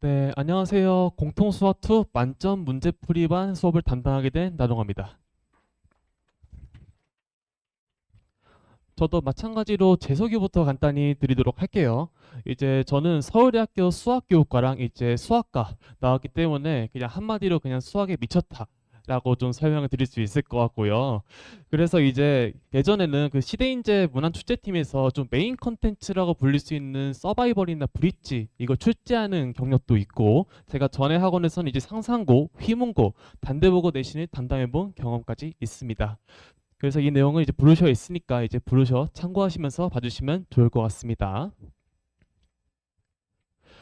네, 안녕하세요. 공통수학2 만점 문제풀이반 수업을 담당하게 된 나동아입니다. 저도 마찬가지로 제 소개부터 간단히 드리도록 할게요. 이제 저는 서울대학교 수학교육과랑 이제 수학과 나왔기 때문에 그냥 한마디로 그냥 수학에 미쳤다 라고 좀 설명을 드릴 수 있을 것 같고요. 그래서 이제 예전에는 그 시대인재 문안출제팀에서 좀 메인 컨텐츠라고 불릴 수 있는 서바이벌이나 브릿지 이거 출제하는 경력도 있고, 제가 전에 학원에서는 이제 상상고, 휘문고, 단대보고 내신을 담당해본 경험까지 있습니다. 그래서 이 내용을 이제 브로셔에 있으니까 이제 브로셔 참고하시면서 봐주시면 좋을 것 같습니다.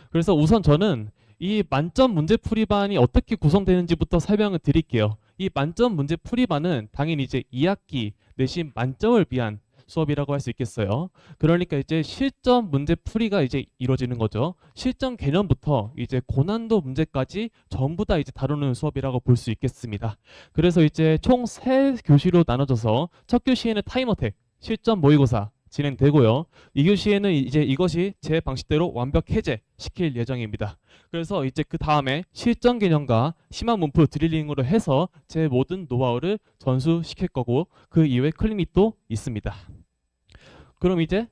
그래서 우선 저는 이 만점 문제풀이반이 어떻게 구성되는지부터 설명을 드릴게요. 이 만점 문제풀이반은 당연히 이제 2학기 내신 만점을 위한 수업이라고 할 수 있겠어요. 그러니까 이제 실전 문제풀이가 이제 이루어지는 거죠. 실전 개념부터 이제 고난도 문제까지 전부 다 이제 다루는 수업이라고 볼 수 있겠습니다. 그래서 이제 총 3교시로 나눠져서 첫 교시에는 타임어택, 실전 모의고사 진행되고요. 2교시에는 이제 이것이 제 방식대로 완벽 해제 시킬 예정입니다. 그래서 이제 그 다음에 실전 개념과 심화 문프 드릴링으로 해서 제 모든 노하우를 전수시킬 거고, 그 이후에 클리닉도 있습니다. 그럼 이제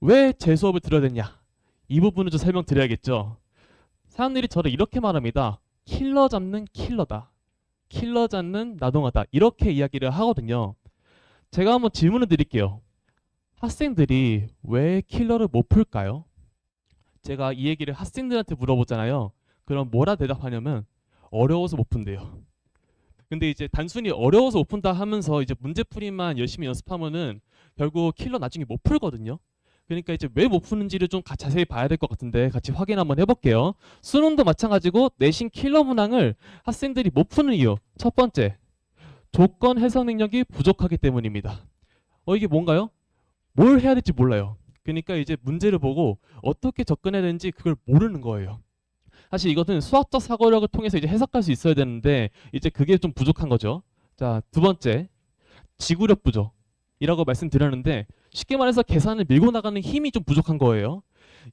왜 제 수업을 들어야 되냐? 이 부분을 좀 설명드려야겠죠. 사람들이 저를 이렇게 말합니다. 킬러 잡는 킬러다. 킬러 잡는 나동하다. 이렇게 이야기를 하거든요. 제가 한번 질문을 드릴게요. 학생들이 왜 킬러를 못 풀까요? 제가 이 얘기를 학생들한테 물어보잖아요. 그럼 뭐라 대답하냐면 어려워서 못 푼대요. 근데 이제 단순히 어려워서 못 푼다 하면서 이제 문제풀이만 열심히 연습하면은 결국 킬러 나중에 못 풀거든요. 그러니까 이제 왜 못 푸는지를 좀 자세히 봐야 될 것 같은데 같이 확인 한번 해볼게요. 수능도 마찬가지고 내신 킬러 문항을 학생들이 못 푸는 이유. 첫 번째, 조건 해석 능력이 부족하기 때문입니다. 이게 뭔가요? 뭘 해야 될지 몰라요. 그러니까 이제 문제를 보고 어떻게 접근해야 되는지 그걸 모르는 거예요. 사실 이것은 수학적 사고력을 통해서 이제 해석할 수 있어야 되는데 이제 그게 좀 부족한 거죠. 자, 두 번째, 지구력 부족이라고 말씀드렸는데 쉽게 말해서 계산을 밀고 나가는 힘이 좀 부족한 거예요.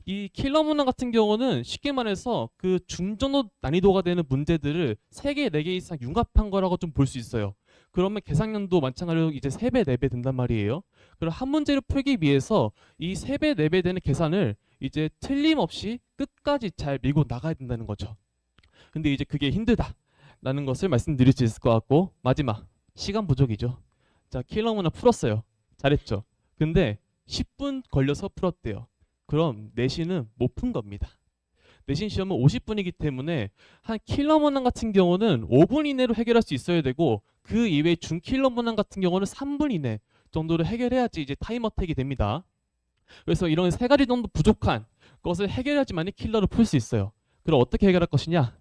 이 킬러 문항 같은 경우는 쉽게 말해서 그 중정도 난이도가 되는 문제들을 3개, 4개 이상 융합한 거라고 좀 볼 수 있어요. 그러면 계산량도 마찬가지로 이제 3배, 4배 된단 말이에요. 그럼 한 문제를 풀기 위해서 이 3배, 4배 되는 계산을 이제 틀림없이 끝까지 잘 밀고 나가야 된다는 거죠. 근데 이제 그게 힘들다라는 것을 말씀드릴 수 있을 것 같고, 마지막, 시간 부족이죠. 자, 킬러 문항 풀었어요. 잘했죠. 근데 10분 걸려서 풀었대요. 그럼 내신은 못 푼 겁니다. 내신 시험은 50분이기 때문에 한 킬러 문항 같은 경우는 5분 이내로 해결할 수 있어야 되고, 그 이외에 중킬러 문항 같은 경우는 3분 이내 정도로 해결해야지 이제 타임어택이 됩니다. 그래서 이런 3가지 정도 부족한 것을 해결해야지만 킬러를 풀 수 있어요. 그럼 어떻게 해결할 것이냐?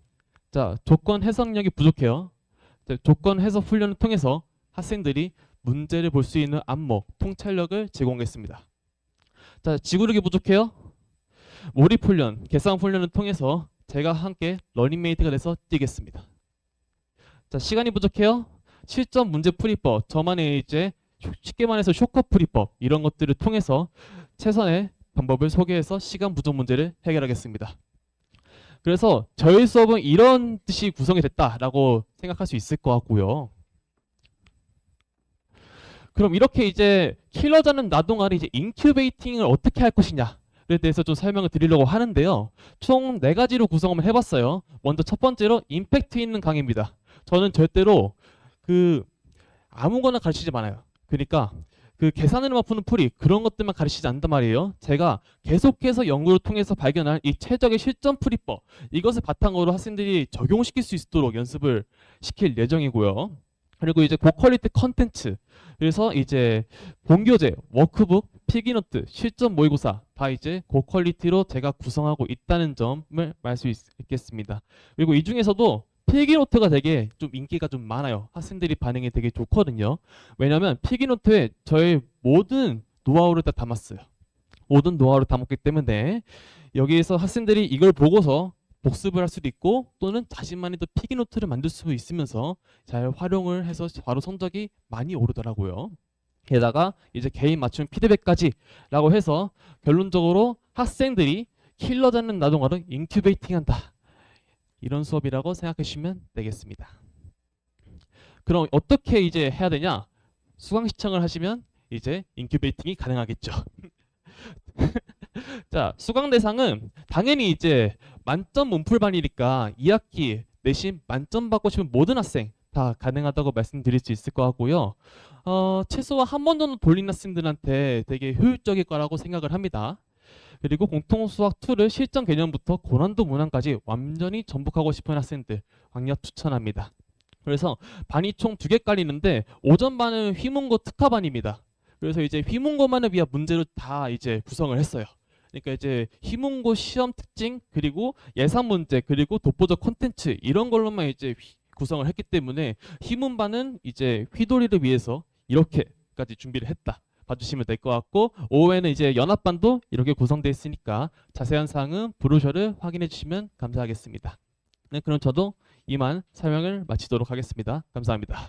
자, 조건 해석력이 부족해요. 자, 조건 해석 훈련을 통해서 학생들이 문제를 볼 수 있는 안목, 통찰력을 제공했습니다. 자, 지구력이 부족해요. 몰입 훈련, 계산 훈련을 통해서 제가 함께 러닝메이트가 돼서 뛰겠습니다. 자, 시간이 부족해요. 실전 문제 풀이법, 저만의 이제 쉽게 말해서 쇼커 풀이법 이런 것들을 통해서 최선의 방법을 소개해서 시간 부족 문제를 해결하겠습니다. 그래서 저희 수업은 이런 뜻이 구성이 됐다라고 생각할 수 있을 것 같고요. 그럼 이렇게 이제 킬러자는 나동아리 이제 인큐베이팅을 어떻게 할 것이냐에 대해서 좀 설명을 드리려고 하는데요. 총 4가지로 구성을 해봤어요. 먼저 첫 번째로 임팩트 있는 강의입니다. 저는 절대로 아무거나 가르치지 않아요. 그러니까 그 계산으로만 푸는 풀이 그런 것들만 가르치지 않단 말이에요. 제가 계속해서 연구를 통해서 발견한 이 최적의 실전 풀이법, 이것을 바탕으로 학생들이 적용시킬 수 있도록 연습을 시킬 예정이고요. 그리고 이제 고퀄리티 컨텐츠, 그래서 이제 본교재, 워크북, 필기노트, 실전 모의고사 다 이제 고퀄리티로 제가 구성하고 있다는 점을 말 수 있겠습니다. 그리고 이 중에서도 필기노트가 되게 좀 인기가 좀 많아요. 학생들이 반응이 되게 좋거든요. 왜냐면 필기노트에 저의 모든 노하우를 다 담았어요. 모든 노하우를 담았기 때문에 여기에서 학생들이 이걸 보고서 복습을 할 수도 있고, 또는 자신만의 또 필기노트를 만들 수 있으면서 잘 활용을 해서 바로 성적이 많이 오르더라고요. 게다가 이제 개인 맞춤 피드백까지 라고 해서 결론적으로 학생들이 킬러 잡는 나동화를 인큐베이팅 한다. 이런 수업이라고 생각해 주시면 되겠습니다. 그럼 어떻게 이제 해야 되냐? 수강 시청을 하시면 이제 인큐베이팅이 가능하겠죠. 자, 수강 대상은 당연히 이제 만점 문풀반이니까 2학기 내신 만점 받고 싶은 모든 학생 다 가능하다고 말씀드릴 수 있을 것 같고요. 최소한 한 번 정도 돌린 학생들한테 되게 효율적일 거라고 생각을 합니다. 그리고 공통수학 2를 실전 개념부터 고난도 문항까지 완전히 전복하고 싶은 학생들 강력 추천합니다. 그래서 반이 총 2개 깔리는데 오전 반은 휘문고 특화반입니다. 그래서 이제 휘문고만을 위한 문제로 다 이제 구성을 했어요. 그러니까 이제 휘문고 시험 특징 그리고 예상 문제 그리고 독보적 콘텐츠 이런 걸로만 이제 구성을 했기 때문에 휘문반은 이제 휘돌이를 위해서 이렇게까지 준비를 했다. 봐주시면 될 것 같고 오후에는 이제 연합반도 이렇게 구성되어 있으니까 자세한 사항은 브로셔를 확인해 주시면 감사하겠습니다. 네, 그럼 저도 이만 설명을 마치도록 하겠습니다. 감사합니다.